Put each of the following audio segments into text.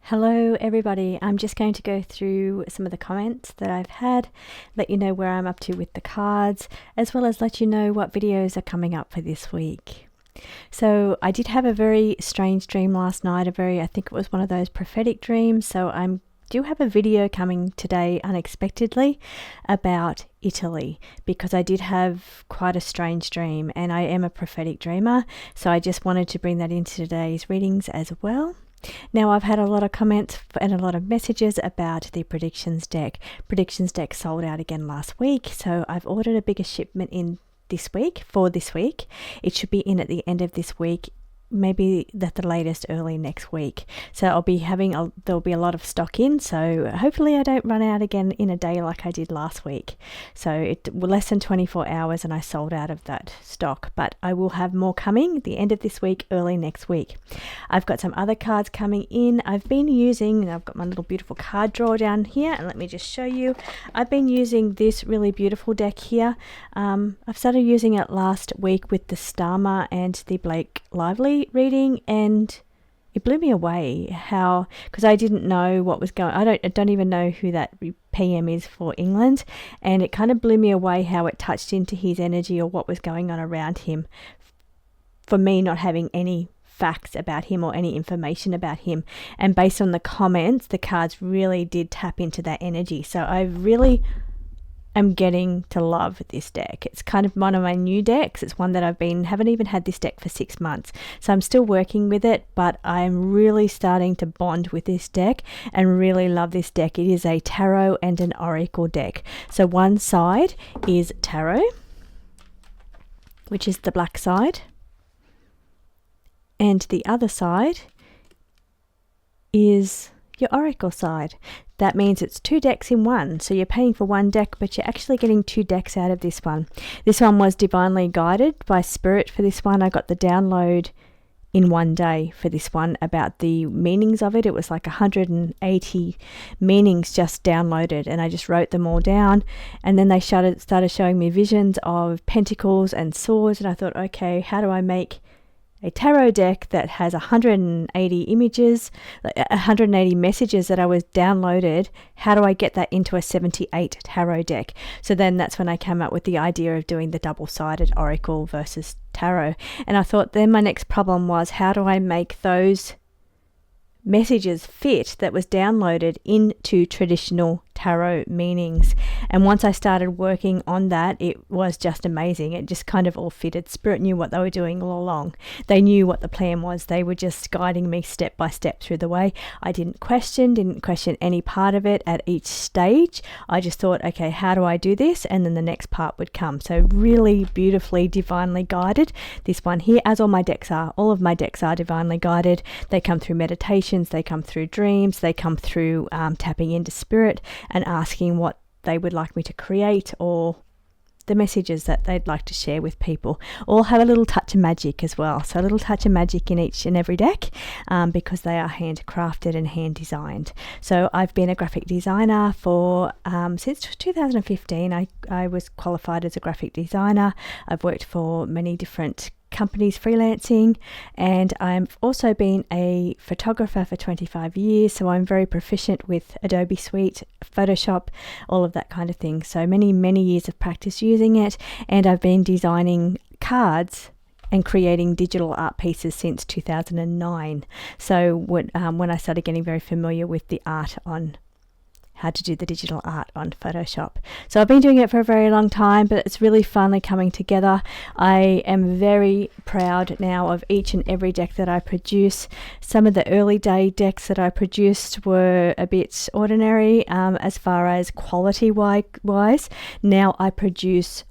Hello everybody, I'm just going to go through some of the comments that I've had, let you know where I'm up to with the cards, as well as let you know what videos are coming up for this week. So I did have a very strange dream last night, I think it was one of those prophetic dreams, so I do have a video coming today unexpectedly about Italy, because I did have quite a strange dream and I am a prophetic dreamer, so I just wanted to bring that into today's readings as well. Now, I've had a lot of comments and a lot of messages about the predictions deck. Predictions deck sold out again last week, so I've ordered a bigger shipment in this week for this week. It should be in at the end of this week, maybe at the latest early next week. So I'll be there'll be a lot of stock in, so hopefully I don't run out again in a day like I did last week. So it was less than 24 hours and I sold out of that stock, but I will have more coming at the end of this week, early next week. I've got some other cards coming in. I've got my little beautiful card drawer down here, and let me just show you. I've been using this really beautiful deck here. I've started using it last week with the Starmer and the Blake Lively reading, and it blew me away because I didn't know what was going on. I don't even know who that PM is for England, and it kind of blew me away how it touched into his energy or what was going on around him, for me not having any facts about him or any information about him. And based on the comments, the cards really did tap into that energy. So I really am getting to love this deck. It's kind of one of my new decks. It's one that haven't even had this deck for 6 months. So I'm still working with it, but I'm really starting to bond with this deck and really love this deck. It is a tarot and an oracle deck. So one side is tarot, which is the black side, and the other side is your oracle side. That means it's 2 decks in one. So you're paying for one deck, but you're actually getting 2 decks out of this one. This one was divinely guided by spirit for this one. I got the download in one day for this one about the meanings of it. It was like 180 meanings just downloaded, and I just wrote them all down. And then they started showing me visions of pentacles and swords, and I thought, okay, how do I make a tarot deck that has 180 images, 180 messages that I was downloaded? How do I get that into a 78 tarot deck? So then that's when I came up with the idea of doing the double-sided oracle versus tarot. And I thought then my next problem was, how do I make those messages fit that was downloaded into traditional tarot meanings? And once I started working on that, it was just amazing. It just kind of all fitted. Spirit knew what they were doing all along. They knew what the plan was. They were just guiding me step by step through the way. I didn't question any part of it at each stage. I just thought, okay, how do I do this? And then the next part would come. So really beautifully, divinely guided. This one here, as all of my decks are divinely guided. They come through meditations, they come through dreams, they come through tapping into spirit and asking what they would like me to create, or the messages that they'd like to share with people. All have a little touch of magic as well. So a little touch of magic in each and every deck, because they are handcrafted and hand designed. So I've been a graphic designer for since 2015. I was qualified as a graphic designer. I've worked for many different companies freelancing, and I've also been a photographer for 25 years, so I'm very proficient with Adobe Suite, Photoshop, all of that kind of thing. So many years of practice using it, and I've been designing cards and creating digital art pieces since 2009. So when I started getting very familiar with the art on how to do the digital art on Photoshop. So I've been doing it for a very long time, but it's really finally coming together. I am very proud now of each and every deck that I produce. Some of the early day decks that I produced were a bit ordinary as far as quality wise. Now I produce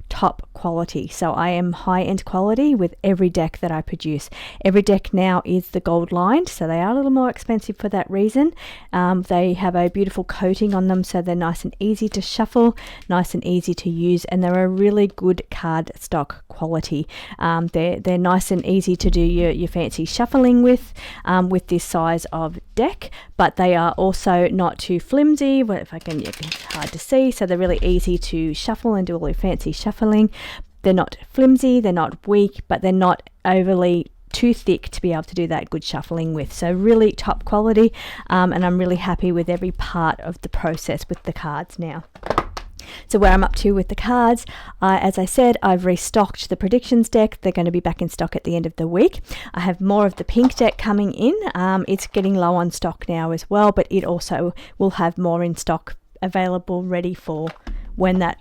top quality. So I am high-end quality with every deck that I produce. Every deck now is the gold lined, so they are a little more expensive for that reason. They have a beautiful coating on them, so they're nice and easy to shuffle, nice and easy to use, and they're a really good card stock quality. They're nice and easy to do your fancy shuffling with this size of deck, but they are also not too flimsy. It's hard to see, so they're really easy to shuffle and do all your fancy shuffling. They're not flimsy, they're not weak, but they're not overly too thick to be able to do that good shuffling with. So really top quality, and I'm really happy with every part of the process with the cards now. So where I'm up to with the cards, as I said, I've restocked the predictions deck. They're going to be back in stock at the end of the week. I have more of the pink deck coming in. It's getting low on stock now as well, but it also will have more in stock available ready for when that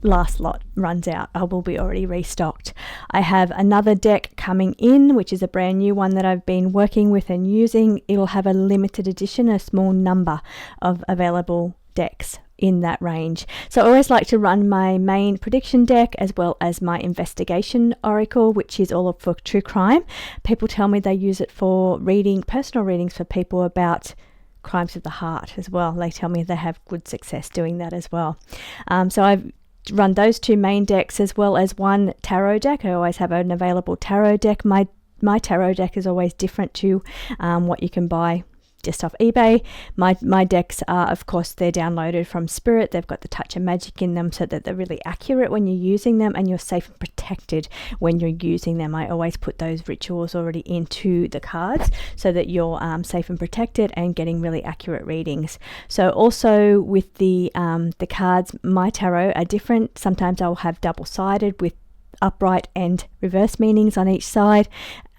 last lot runs out. I will be already restocked. I have another deck coming in, which is a brand new one that I've been working with and using. It'll have a limited edition, a small number of available decks in that range. So I always like to run my main prediction deck as well as my investigation oracle, which is all for true crime. People tell me they use it for reading, personal readings for people about crimes of the heart as well. They tell me they have good success doing that as well. So I've run those two main decks as well as one tarot deck. I always have an available tarot deck. My tarot deck is always different to what you can buy just off eBay. My decks are, of course, they're downloaded from Spirit. They've got the touch of magic in them so that they're really accurate when you're using them, and you're safe and protected when you're using them. I always put those rituals already into the cards so that you're safe and protected and getting really accurate readings. So also with the cards, my tarot are different. Sometimes I'll have double-sided with upright and reverse meanings on each side.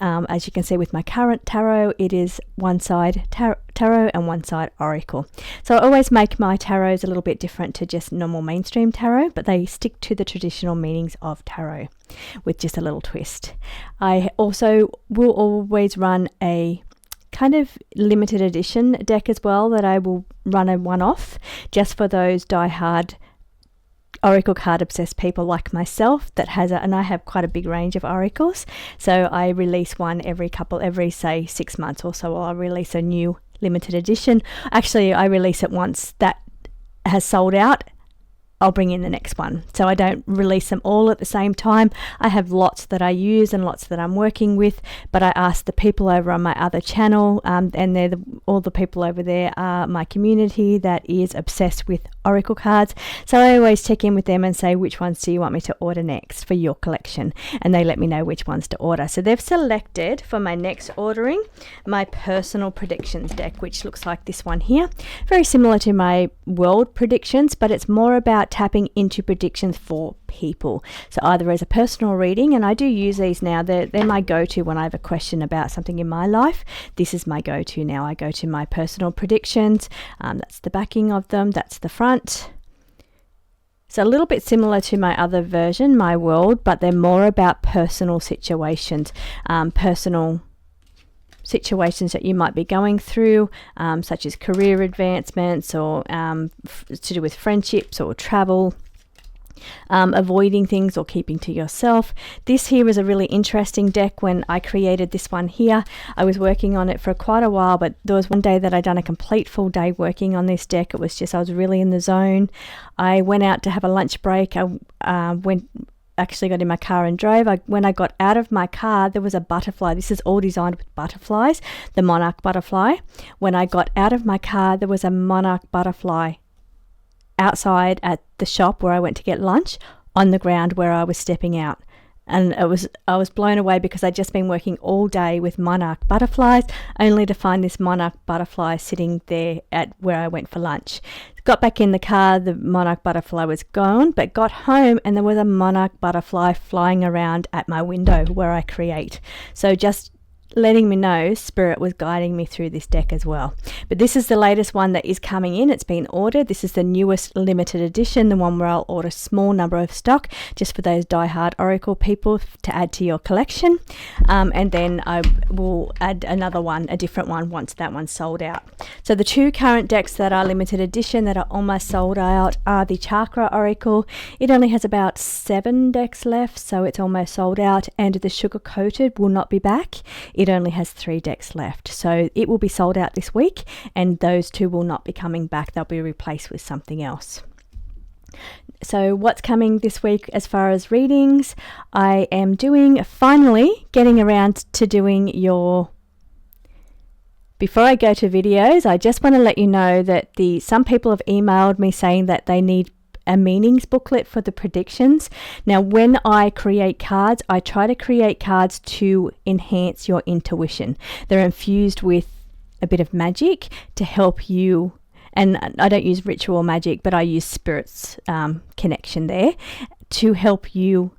As you can see with my current tarot, it is one side tarot and one side oracle. So I always make my tarots a little bit different to just normal mainstream tarot, but they stick to the traditional meanings of tarot with just a little twist. I also will always run a kind of limited edition deck as well that I will run a one-off just for those die-hard oracle card obsessed people like myself that has and I have quite a big range of oracles. So I release one every say 6 months or so. I'll release a new limited edition. Actually, I release it once that has sold out. I'll bring in the next one. So I don't release them all at the same time. I have lots that I use and lots that I'm working with, but I ask the people over on my other channel, and they're all the people over there are my community that is obsessed with oracle cards. So I always check in with them and say, which ones do you want me to order next for your collection? And they let me know which ones to order. So they've selected for my next ordering my personal predictions deck, which looks like this one here. Very similar to my world predictions, but it's more about tapping into predictions for people. So either as a personal reading, and I do use these now, they're my go-to when I have a question about something in my life. This is my go-to now. I go to my personal predictions. That's the backing of them. That's the front. So a little bit similar to my other version, my world, but they're more about personal situations, personal situations that you might be going through, such as career advancements or to do with friendships or travel, avoiding things or keeping to yourself. This here is a really interesting deck. When I created this one here, I was working on it for quite a while, but there was one day that I'd done a complete full day working on this deck. It was just, I was really in the zone. I went out to have a lunch break. I actually got in my car and drove. When I got out of my car, there was a butterfly. This is all designed with butterflies, the monarch butterfly. When I got out of my car, there was a monarch butterfly outside at the shop where I went to get lunch on the ground where I was stepping out. And I was blown away because I'd just been working all day with monarch butterflies, only to find this monarch butterfly sitting there at where I went for lunch. Got back in the car, the monarch butterfly was gone, but got home and there was a monarch butterfly flying around at my window where I create. So just letting me know Spirit was guiding me through this deck as well. But this is the latest one that is coming in. It's been ordered. This is the newest limited edition, the one where I'll order a small number of stock just for those die-hard oracle people to add to your collection. And then I will add another one, a different one, once that one's sold out. So the two current decks that are limited edition that are almost sold out are the Chakra Oracle. It only has about 7 decks left, so it's almost sold out. And the Sugar Coated will not be back. It only has 3 decks left, so it will be sold out this week, and those two will not be coming back. They'll be replaced with something else. So what's coming this week as far as readings? I am finally getting around to doing your... Before I go to videos, I just want to let you know that some people have emailed me saying that they need a meanings booklet for the predictions. Now, when I create cards, I try to create cards to enhance your intuition. They're infused with a bit of magic to help you, and I don't use ritual magic, but I use spirit's connection there to help you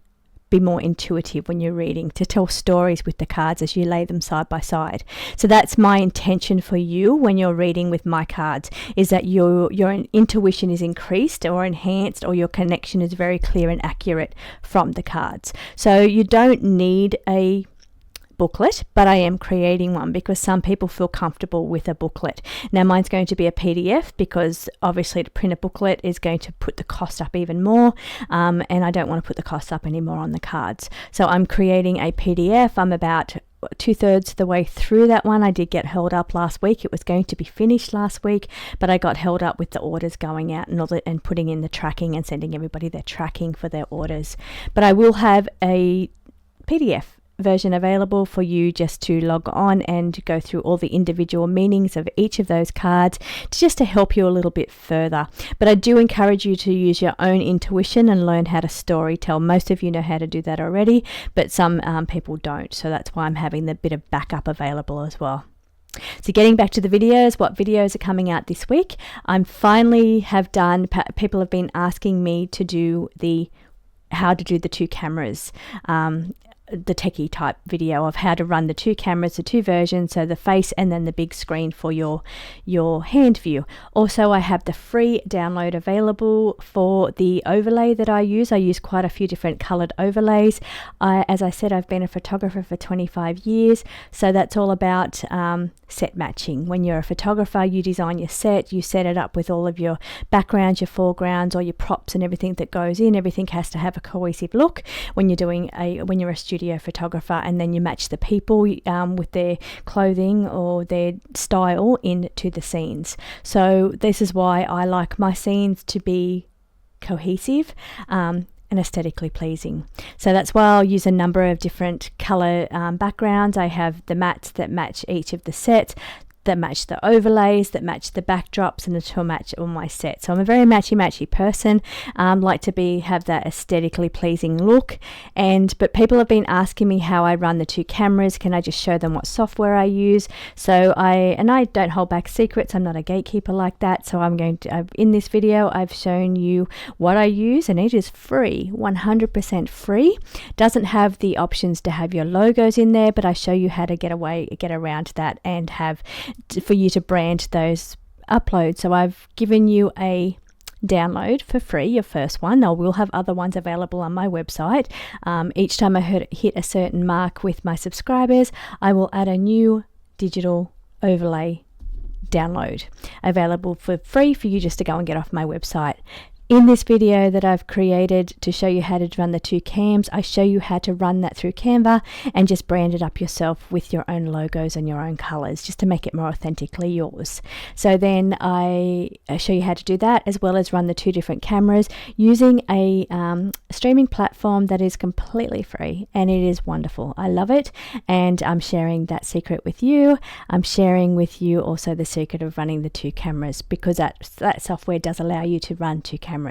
be more intuitive when you're reading, to tell stories with the cards as you lay them side by side. So that's my intention for you when you're reading with my cards, is that your intuition is increased or enhanced, or your connection is very clear and accurate from the cards. So you don't need a booklet, but I am creating one because some people feel comfortable with a booklet. Now mine's going to be a PDF because obviously to print a booklet is going to put the cost up even more, and I don't want to put the cost up anymore on the cards. So I'm creating a PDF. I'm about 2/3 the way through that one. I did get held up last week. It was going to be finished last week, but I got held up with the orders going out and all that, and putting in the tracking and sending everybody their tracking for their orders. But I will have a PDF version available for you just to log on and go through all the individual meanings of each of those cards, just to help you a little bit further. But I do encourage you to use your own intuition and learn how to story tell. Most of you know how to do that already, but some people don't, so that's why I'm having the bit of backup available as well. So getting back to the videos, what videos are coming out this week? I'm finally have done, people have been asking me to do how to do the 2 cameras, the techie type video of how to run the 2 cameras, the 2 versions, so the face and then the big screen for your hand view. Also, I have the free download available for the overlay that I use. I use quite a few different colored overlays. As I said, I've been a photographer for 25 years, so that's all about set matching. When you're a photographer, you design your set, you set it up with all of your backgrounds, your foregrounds, all your props and everything that goes in. Everything has to have a cohesive look when you're a studio photographer, and then you match the people with their clothing or their style into the scenes. So this is why I like my scenes to be cohesive and aesthetically pleasing. So that's why I'll use a number of different color backgrounds. I have the mats that match each of the sets, that match the overlays, that match the backdrops, and to match all my sets. So I'm a very matchy person. Like to have that aesthetically pleasing look. But people have been asking me how I run the 2 cameras. Can I just show them what software I use? So I don't hold back secrets. I'm not a gatekeeper like that. So I'm going to, in this video, I've shown you what I use, and it is free, 100% free. Doesn't have the options to have your logos in there, but I show you how to get around that and have for you to brand those uploads. So I've given you a download for free, your first one. I will have other ones available on my website. Each time I hit a certain mark with my subscribers, I will add a new digital overlay download available for free for you just to go and get off my website. In this video that I've created to show you how to run the 2 cams, I show you how to run that through Canva and just brand it up yourself with your own logos and your own colors, just to make it more authentically yours. So then I show you how to do that, as well as run the 2 different cameras using a streaming platform that is completely free, and it is wonderful. I love it, and I'm sharing that secret with you. I'm sharing with you also the secret of running the 2 cameras, because that software does allow you to run 2 cameras.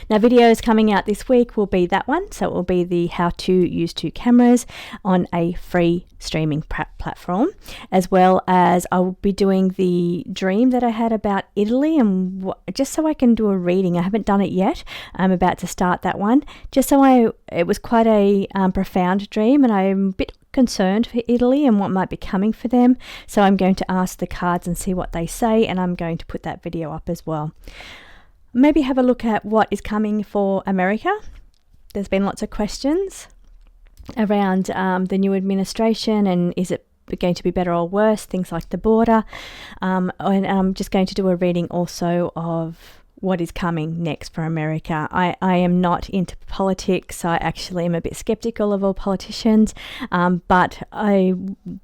Now, videos coming out this week will be that one. So it will be the how to use 2 cameras on a free streaming platform, as well as I will be doing the dream that I had about Italy, and just so I can do a reading. I haven't done it yet. I'm about to start that one. It was quite a profound dream, and I'm a bit concerned for Italy and what might be coming for them. So I'm going to ask the cards and see what they say, and I'm going to put that video up as well. Maybe have a look at what is coming for America. There's been lots of questions around the new administration, and is it going to be better or worse, things like the border. And I'm just going to do a reading also of what is coming next for America. I am not into politics. I actually am a bit skeptical of all politicians, but I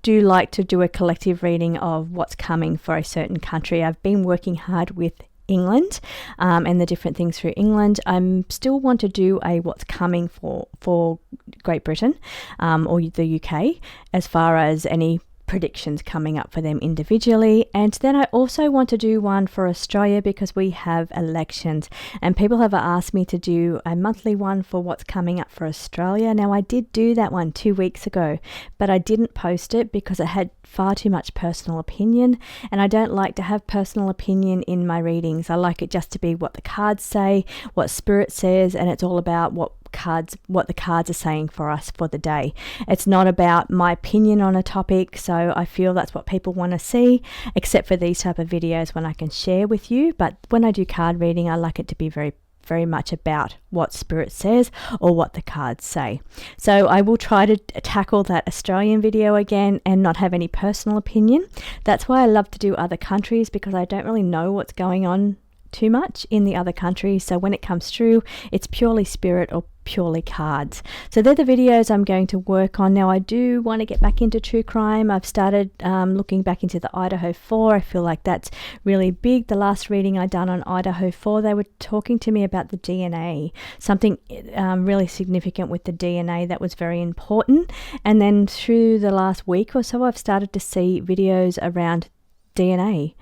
do like to do a collective reading of what's coming for a certain country. I've been working hard with England and the different things through England. I still want to do a what's coming for Great Britain or the UK, as far as any predictions coming up for them individually. And then I also want to do one for Australia because we have elections, and people have asked me to do a monthly one for what's coming up for Australia. Now, I did do that one 2 weeks ago, but I didn't post it because it had far too much personal opinion, and I don't like to have personal opinion in my readings. I like it just to be what the cards say, what Spirit says, and it's all about what the cards are saying for us for the day. It's not about my opinion on a topic, so I feel that's what people want to see, except for these type of videos when I can share with you. But when I do card reading, I like it to be very much about what Spirit says or what the cards say. So I will try to tackle that Australian video again and not have any personal opinion. That's why I love to do other countries, because I don't really know what's going on too much in the other countries. So when it comes through, it's purely Spirit or purely cards. So they're the videos I'm going to work on. Now, I do want to get back into true crime. I've started looking back into the Idaho 4. I feel like that's really big. The last reading I done on Idaho 4, they were talking to me about the DNA, something really significant with the DNA that was very important. And then through the last week or so, I've started to see videos around DNA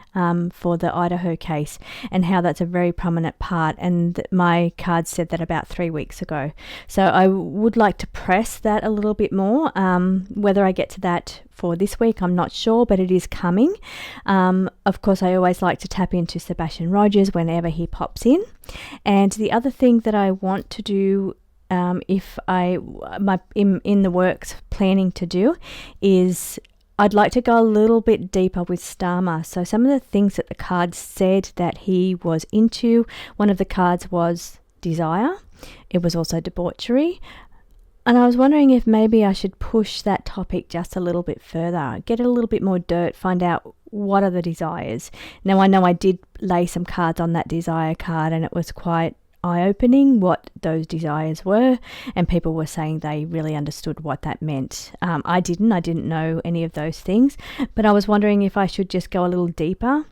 for the Idaho case and how that's a very prominent part, and my card said that about 3 weeks ago. So I would like to press that a little bit more. Whether I get to that for this week, I'm not sure, but it is coming. Of course, I always like to tap into Sebastian Rogers whenever he pops in. And the other thing that I want to do, if in the works planning to do, is I'd like to go a little bit deeper with Starmer. So some of the things that the cards said that he was into, one of the cards was desire. It was also debauchery. And I was wondering if maybe I should push that topic just a little bit further, get a little bit more dirt, find out what are the desires. Now, I know I did lay some cards on that desire card, and it was quite eye-opening what those desires were, and people were saying they really understood what that meant. I didn't know any of those things, but I was wondering if I should just go a little deeper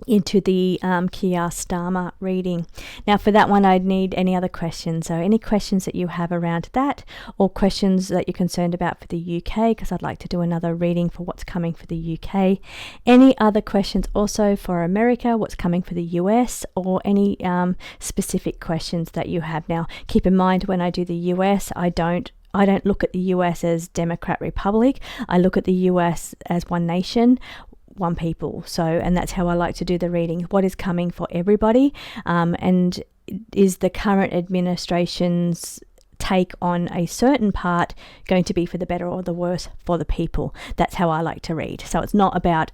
into the Kia Starmer reading. Now, for that one, I'd need any other questions. So any questions that you have around that, or questions that you're concerned about for the UK, because I'd like to do another reading for what's coming for the UK. Any other questions also for America, what's coming for the US, or any specific questions that you have. Now, keep in mind, when I do the US, I don't look at the US as Democrat Republic. I look at the US as one nation, one people. So, and that's how I like to do the reading. What is coming for everybody, and is the current administration's take on a certain part going to be for the better or the worse for the people? That's how I like to read. So it's not about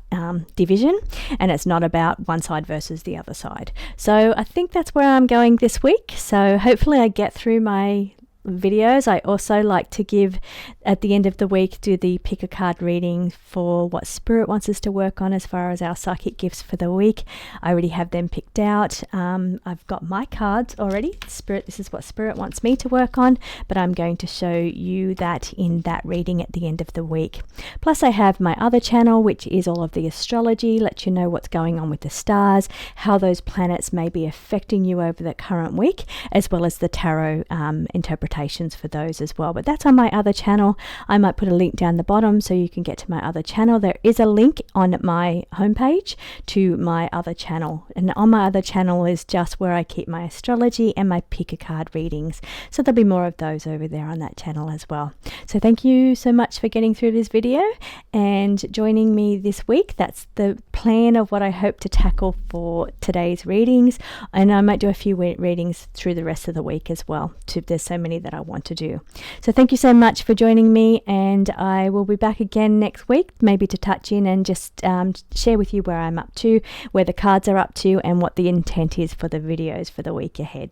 division, and it's not about one side versus the other side. So I think that's where I'm going this week. So hopefully I get through my videos. I also like to give at the end of the week, do the pick a card reading for what Spirit wants us to work on as far as our psychic gifts for the week. I already have them picked out. I've got my cards already. Spirit, this is what Spirit wants me to work on, but I'm going to show you that in that reading at the end of the week. Plus, I have my other channel, which is all of the astrology, let you know what's going on with the stars, how those planets may be affecting you over the current week, as well as the tarot interpretations for those as well. But that's on my other channel. I might put a link down the bottom so you can get to my other channel. There is a link on my homepage to my other channel, and on my other channel is just where I keep my astrology and my pick a card readings. So there'll be more of those over there on that channel as well. So thank you so much for getting through this video and joining me this week. That's the plan of what I hope to tackle for today's readings, and I might do a few readings through the rest of the week as well. There's so many that I want to do. So thank you so much for joining me, and I will be back again next week, maybe to touch in and just share with you where I'm up to, where the cards are up to, and what the intent is for the videos for the week ahead.